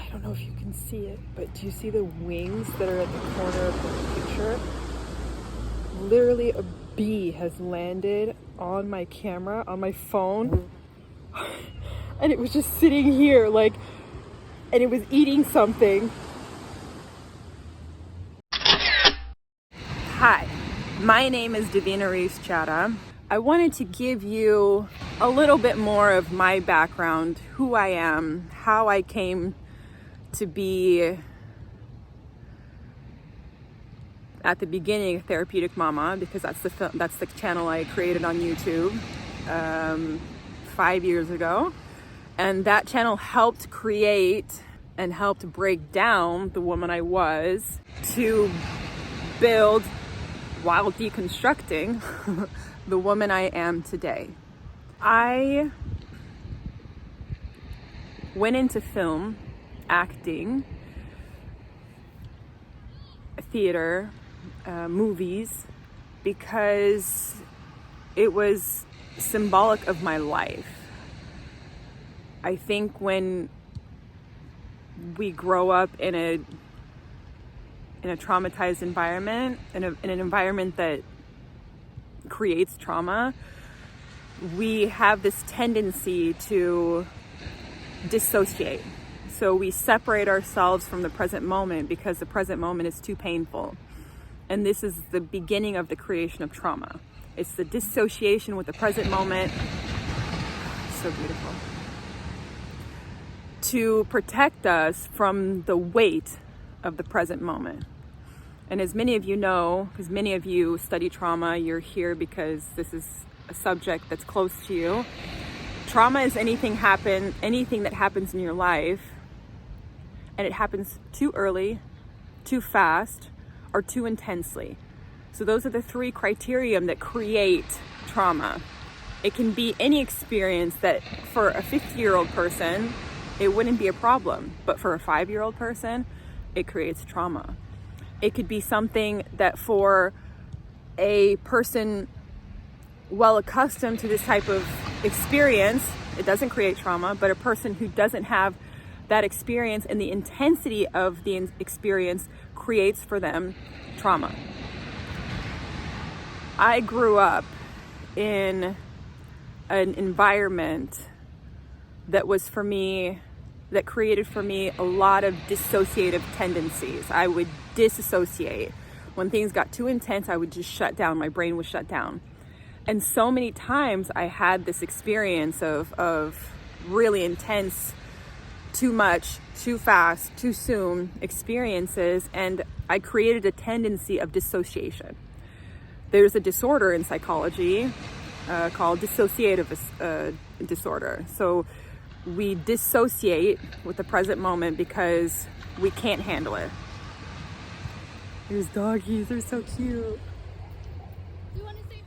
I don't know if you can see it, but do you see the wings that are at the corner of the picture? Literally a bee has landed on my camera, on my phone, and it was just sitting here, like, and it was eating something. Hi, my name is Davina Reese Chada. I wanted to give you a little bit more of my background, who I am, how I came to be at the beginning Therapeutic Mama, because that's the channel I created on YouTube 5 years ago. And that channel helped create and helped break down the woman I was to build, while deconstructing, the woman I am today. I went into film, acting, theater, movies, because it was symbolic of my life. I think when we grow up in a traumatized environment, in an environment that creates trauma, we have this tendency to dissociate. So we separate ourselves from the present moment because the present moment is too painful. And this is the beginning of the creation of trauma. It's the dissociation with the present moment. So beautiful. To protect us from the weight of the present moment. And as many of you know, because many of you study trauma, you're here because this is a subject that's close to you. Trauma is anything that happens in your life, and it happens too early, too fast, or too intensely. So those are the three criteria that create trauma. It can be any experience that for a 50-year-old person, it wouldn't be a problem, but for a 5-year-old person, it creates trauma. It could be something that for a person well accustomed to this type of experience, it doesn't create trauma, but a person who doesn't have that experience and the intensity of the experience creates for them trauma. I grew up in an environment that was for me, that created for me a lot of dissociative tendencies. I would disassociate. When things got too intense, I would just shut down. My brain would shut down. And so many times I had this experience of really intense, too much, too fast, too soon experiences, and I created a tendency of dissociation. There's a disorder in psychology called dissociative disorder. So we dissociate with the present moment because we can't handle it. These doggies are so cute. Do you want to say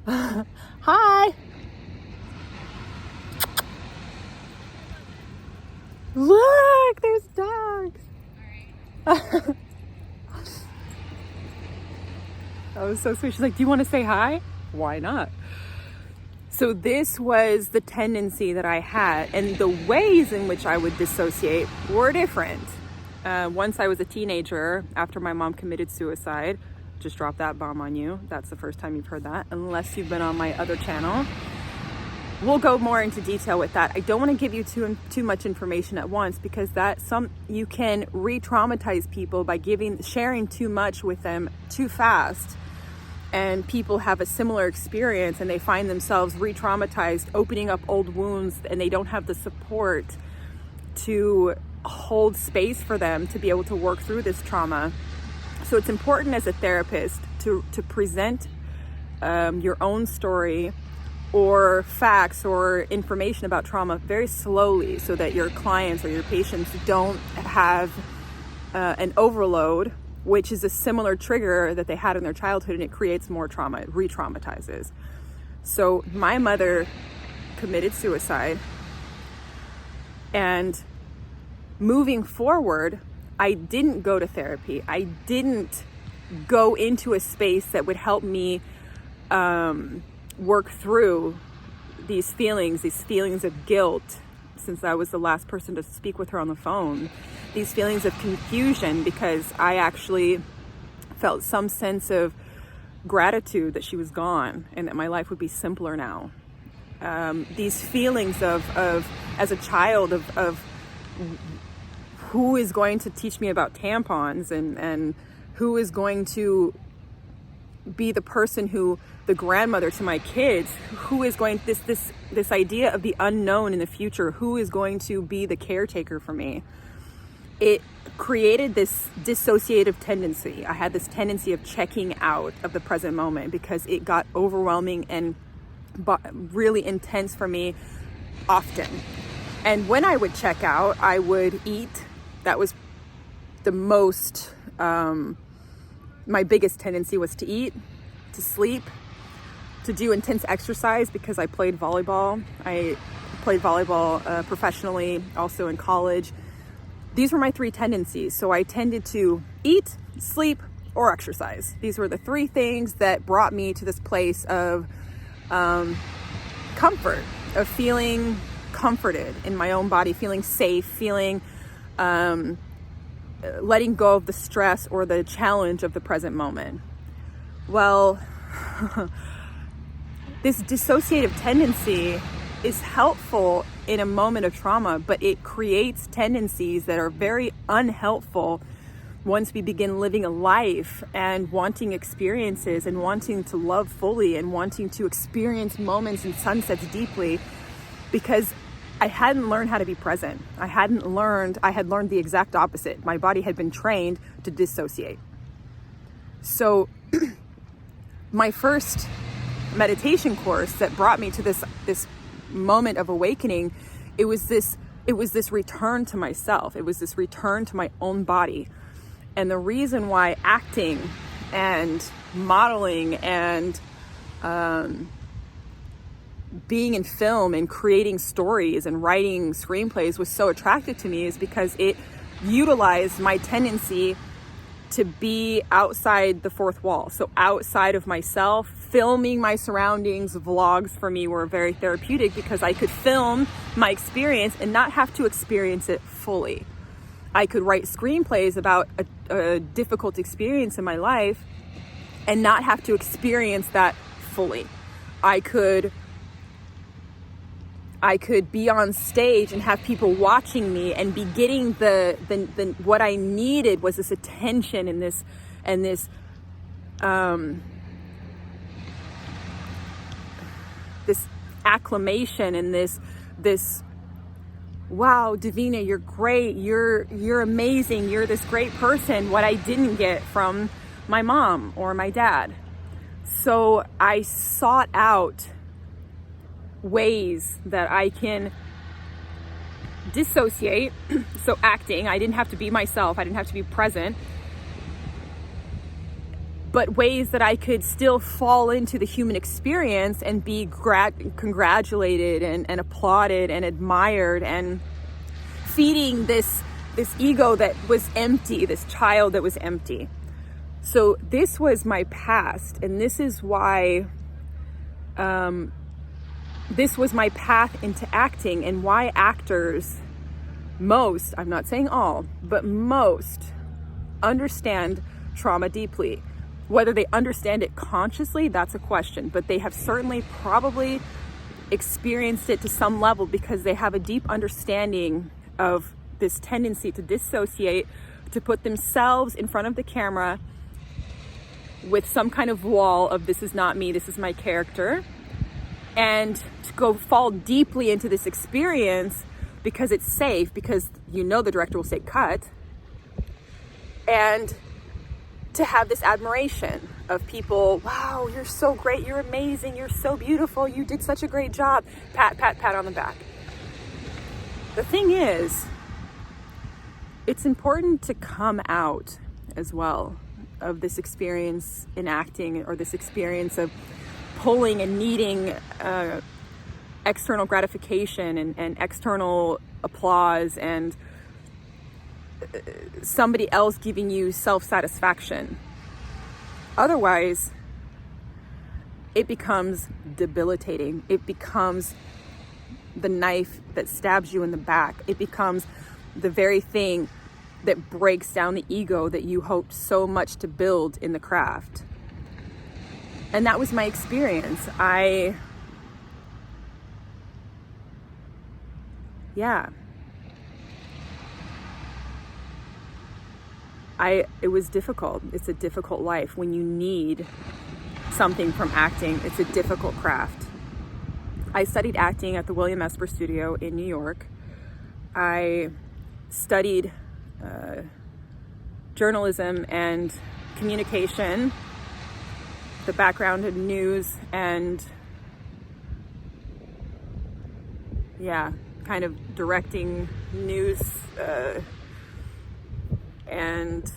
hi? Hi! Look, there's dogs. All right. That was so sweet. She's like, do you want to say hi? Why not? So this was the tendency that I had, and the ways in which I would dissociate were different. Once I was a teenager, after my mom committed suicide, just drop that bomb on you. That's the first time you've heard that, unless you've been on my other channel. We'll go more into detail with that. I don't want to give you too much information at once, because you can re-traumatize people by sharing too much with them too fast. And people have a similar experience and they find themselves re-traumatized, opening up old wounds, and they don't have the support to hold space for them to be able to work through this trauma. So it's important as a therapist to present your own story or facts or information about trauma very slowly, so that your clients or your patients don't have an overload, which is a similar trigger that they had in their childhood, and it creates more trauma. It re-traumatizes. So my mother committed suicide, and moving forward, I didn't go to therapy. I didn't go into a space that would help me work through these feelings of guilt, since I was the last person to speak with her on the phone. These feelings of confusion because I actually felt some sense of gratitude that she was gone and that my life would be simpler now. These feelings of as a child of who is going to teach me about tampons and who is going to be the person who, the grandmother to my kids, who is going, this idea of the unknown in the future, who is going to be the caretaker for me. It created this dissociative tendency. I had this tendency of checking out of the present moment because it got overwhelming and really intense for me often. And when I would check out, I would eat. That was the most, my biggest tendency was to eat, to sleep, to do intense exercise because I played volleyball. I played volleyball professionally, also in college. These were my three tendencies. So I tended to eat, sleep, or exercise. These were the three things that brought me to this place of comfort, of feeling comforted in my own body, feeling safe, feeling letting go of the stress or the challenge of the present moment. Well, this dissociative tendency is helpful in a moment of trauma, but it creates tendencies that are very unhelpful once we begin living a life and wanting experiences and wanting to love fully and wanting to experience moments and sunsets deeply, because I hadn't learned how to be present. I had learned the exact opposite. My body had been trained to dissociate. So my first meditation course that brought me to this moment of awakening, it was this return to myself. It was this return to my own body. And the reason why acting and modeling and being in film and creating stories and writing screenplays was so attractive to me is because it utilized my tendency to be outside the fourth wall. So outside of myself, filming my surroundings. Vlogs for me were very therapeutic because I could film my experience and not have to experience it fully. I could write screenplays about a difficult experience in my life and not have to experience that fully. I could be on stage and have people watching me and be getting the what I needed was this attention and this acclamation and this wow, Davina, you're great, you're amazing, you're this great person, what I didn't get from my mom or my dad. So I sought out ways that I can dissociate. So acting, I didn't have to be myself, I didn't have to be present, but ways that I could still fall into the human experience and be congratulated and applauded and admired, and feeding this ego that was empty, this child that was empty. So this was my past, and this is why this was my path into acting, and why actors, most, I'm not saying all, but most understand trauma deeply. Whether they understand it consciously, that's a question, but they have certainly probably experienced it to some level because they have a deep understanding of this tendency to dissociate, to put themselves in front of the camera with some kind of wall of this is not me, this is my character, and to go fall deeply into this experience because it's safe, because you know the director will say cut, and to have this admiration of people. Wow, you're so great, you're amazing, you're so beautiful, you did such a great job, pat, pat, pat on the back. The thing is, it's important to come out as well of this experience in acting, or this experience of pulling and needing external gratification and external applause and somebody else giving you self-satisfaction. Otherwise, it becomes debilitating. It becomes the knife that stabs you in the back. It becomes the very thing that breaks down the ego that you hoped so much to build in the craft. And that was my experience. It was difficult. It's a difficult life. When you need something from acting, it's a difficult craft. I studied acting at the William Esper Studio in New York. I studied journalism and communication, the background in news, and kind of directing news and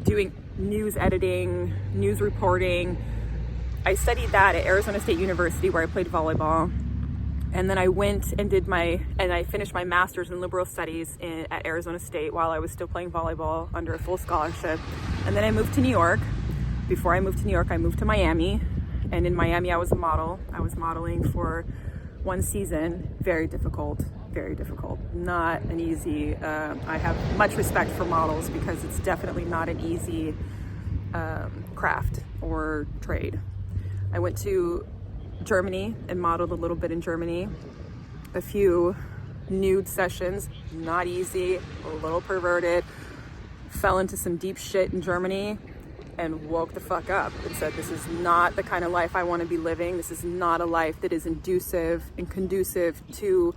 doing news editing, news reporting. I studied that at Arizona State University, where I played volleyball. And then I went and I finished my master's in liberal studies at Arizona State while I was still playing volleyball under a full scholarship. And then I moved to New York. Before I moved to New York, I moved to Miami. And in Miami, I was a model. I was modeling for one season. Very difficult, not an easy, I have much respect for models because it's definitely not an easy craft or trade. I went to Germany and modeled a little bit in Germany, a few nude sessions, not easy, a little perverted, fell into some deep shit in Germany and woke the fuck up and said, this is not the kind of life I want to be living. This is not a life that is inducive and conducive to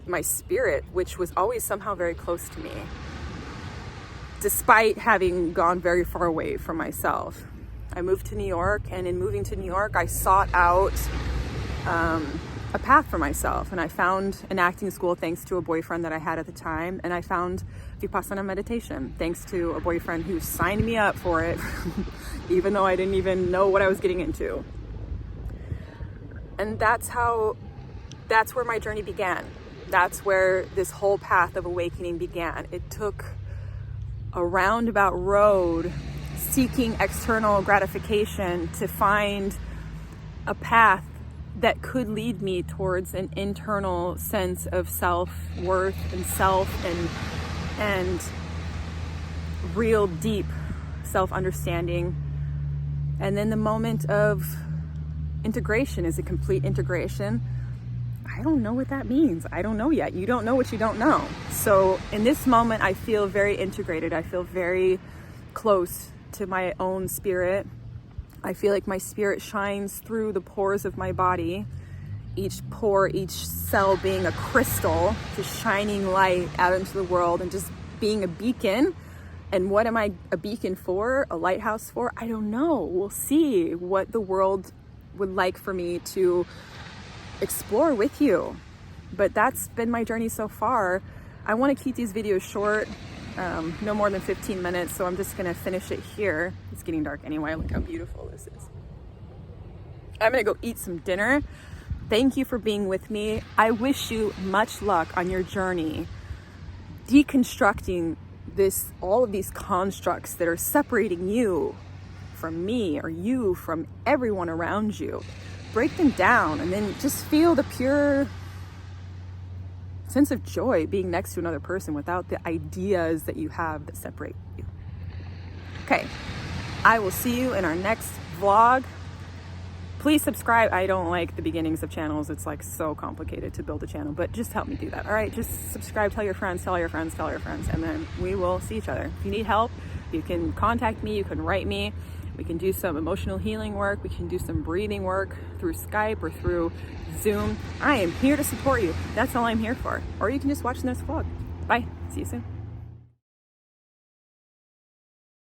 my spirit, which was always somehow very close to me, despite having gone very far away from myself. I moved to New York, and in moving to New York, I sought out a path for myself, and I found an acting school thanks to a boyfriend that I had at the time, and I found Vipassana meditation thanks to a boyfriend who signed me up for it even though I didn't even know what I was getting into. And that's where my journey began. That's where this whole path of awakening began. It took a roundabout road seeking external gratification to find a path that could lead me towards an internal sense of self-worth and self and real deep self-understanding. And then the moment of integration is a complete integration. I don't know what that means. I don't know yet. You don't know what you don't know. So in this moment, I feel very integrated. I feel very close to my own spirit. I feel like my spirit shines through the pores of my body, each pore, each cell being a crystal, just shining light out into the world and just being a beacon. And what am I a beacon for? A lighthouse for? I don't know. We'll see what the world would like for me to explore with you. But that's been my journey so far. I want to keep these videos short, no more than 15 minutes, so I'm just gonna finish it here. It's getting dark anyway. Look how beautiful this is. I'm gonna go eat some dinner. Thank you for being with me. I wish you much luck on your journey deconstructing all of these constructs that are separating you from me or you from everyone around you. Break them down and then just feel the pure sense of joy being next to another person without the ideas that you have that separate you. Okay, I will see you in our next vlog. Please subscribe. I don't like the beginnings of channels. It's like so complicated to build a channel, but just help me do that. All right, just subscribe, tell your friends, tell your friends, tell your friends, and then we will see each other. If you need help, you can contact me, you can write me. We can do some emotional healing work. We can do some breathing work through Skype or through Zoom. I am here to support you. That's all I'm here for. Or you can just watch the next vlog. Bye. See you soon.